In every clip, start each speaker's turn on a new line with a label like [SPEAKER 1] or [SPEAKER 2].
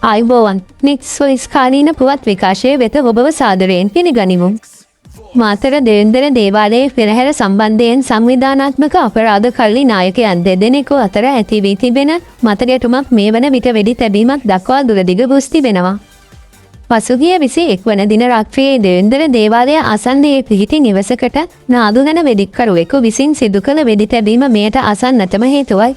[SPEAKER 1] ආයුබෝවන් නික්ස්වොයිස් කාලීන පුවත් විකාශය වෙත ඔබව සාදරයෙන් පිළිගනිමු. මාතර දේන්දර දේවාලයේ පෙරහැර සම්බන්ධයෙන් සංවිධානාත්මක අපරාධ කල්ලි නායකයන් දෙදෙනෙකු අතර ඇති වී තිබෙන මතගැටුමක් මේ වන විට වෙඩි තැබීමක් දක්වා දුරදිග ගොස් තිබෙනවා. පසුගිය 21 වන දින රාත්‍රියේ දේන්දර දේවාලය ආසන්නයේ පිහිටි නිවසකට නාදුනන වෙදිකරුවෙකු විසින් සිදු කළ වෙඩි තැබීම මෙයට ආසන්නතම හේතුවයි.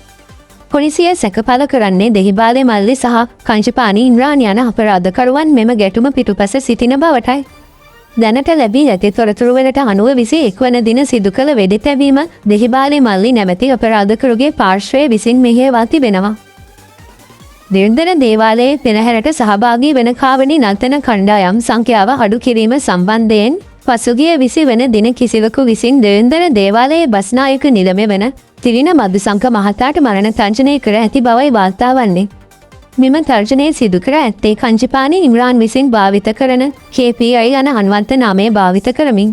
[SPEAKER 1] පොලිසිය සැකපල කරන්නේ දෙහිබාලේ මල්ලි සහ කංශපානි ඉම්රාන් යන අපරාධකරුවන් මෙම ගැටුම පිටුපස සිටින බවටයි. දැනට ලැබී ඇති තොරතුරු වලට අනුව 21 වන දින සිදු කළ වෙඩි තැබීම දෙහිබාලේ මල්ලි නැමැති අපරාධකරුගේ පාර්ශ්වය විසින් මෙහෙයවා තිබෙනවා. දේන්දර දේවාලයේ පෙරහැරට සහභාගී වන කාවණි නර්තන කණ්ඩායම් සංඛ්‍යාව අඩු කිරීම සම්බන්ධයෙන් පසුගිය 20 වන දින කිසිවකු විසින් දේන්දර දේවාලයේ බස්නායක නිලමේ වන තිරින මදුසංක මහතාට මරණ තර්ජනය කර ඇති බවයි වාර්තා වන්නේ. මෙම තර්ජනය සිදු කර ඇත්තේ කංචිපානි ඉම්රාන් විසින් භාවිත කරන KPI යන අන්වන්ත නාමය භාවිත කරමින්.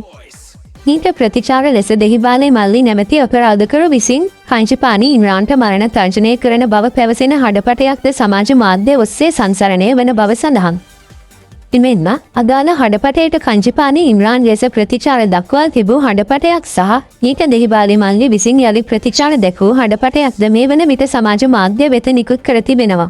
[SPEAKER 1] ඊට ප්‍රතිචාර ලෙස දෙහිබාලේ මල්ලි නැමැති අපරාධකරු විසින් කංචිපානි ඉම්රාන්ට මරණ තර්ජනය කරන බව පැවසෙන හඩපටයක්ද සමාජ මාධ්‍ය ඔස්සේ සංසරණය වන බව සඳහන්. එමෙන්ම අදාළ හඩපටයට කංචිපානි ඉම්රාන් ලෙස ප්‍රතිචාර දක්වා තිබූ හඩපටයක් සහ ඊට දෙහිබාලේ මල්ලි විසින් යලි ප්‍රතිචාර දැක්වූ හඩපටයක්ද මේ වන විට සමාජ මාධ්‍ය වෙත නිකුත් කර තිබෙනවා.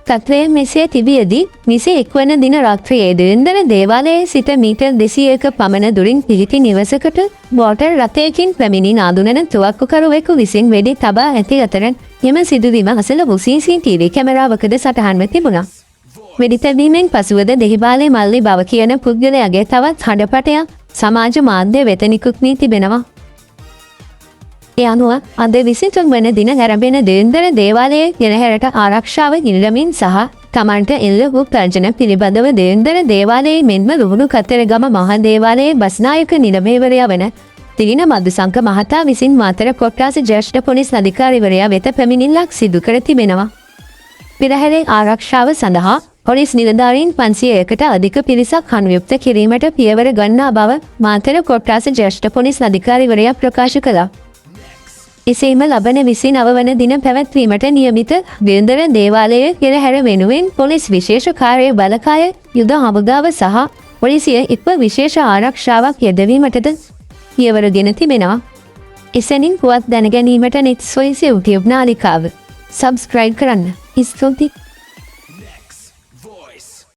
[SPEAKER 1] තත්වය මෙසේ තිබියදී 21 වන දින රාත්‍රියේ දේන්දර දේවාලයේ සිට මීටර් 200ක පමණ දුරින් පිහිටි නිවසකට මෝටර් රථයකින් පැමිණි නාදුනන තුවක්කුකරුවෙකු විසින් වෙඩි තබා ඇති අතර එම සිදුවීම අසල වූ CCTV කැමරාවකද සටහන්ව තිබුණා. වෙඩි තැබීමෙන් පසුවද දෙහිබාලේ මල්ලි බව කියන පුද්ගලයාගේ තවත් හඩපටයක් සමාජ මාධ්‍ය වෙත නිකුත් වී තිබෙනවා. ඒ අනුව අද 23 වන දින ආරම්භන දේන්දර දේවාලයේ පෙරහැරට ආරක්ෂාව ඉල්ලමින් සහ තමන්ට එල්ල වූ තර්ජන පිළිබඳව දේන්දර දේවාලයේ මෙන්ම රුහුණු කතරගම මහ දේවාලයේ බස්නායක නිලමේවරයා වන තිරින මදුසංක මහතා විසින් මාතර කොට්ටාස ජ්‍යෙෂ්ඨ පොලිස් අධිකාරිවරයා වෙත පැමිණිල්ලක් සිදු කර තිබෙනවා. පෙරහැරේ ආරක්ෂාව සඳහා පොලිස් නිලධාරීන් 500කට අධික පිරිසක් අනුයුක්ත කිරීමට පියවර ගන්නා බව මාතර කොට්ටාස ජ්‍යෙෂ්ඨ පොලිස් අධිකාරිවරයා ප්‍රකාශ කළා. එසේම ලබන 29 වන දින පැවැත්වීමට නියමිත දේන්දර දේවාලයේ පෙරහැර වෙනුවෙන් පොලිස් විශේෂ කාර්ය බලකාය යුද හමුදාව සහ පොලිසිය එක්ව විශේෂ ආරක්ෂාවක් යෙදවීමටද පියවර ගෙන තිබෙනවා. එසැනින් පුවත් දැනගැනීමට නෙට්ස්වොයිස් YouTube නාලිකාව සබ්ස්ක්‍රයිබ් කරන්න. ස්තුතියි.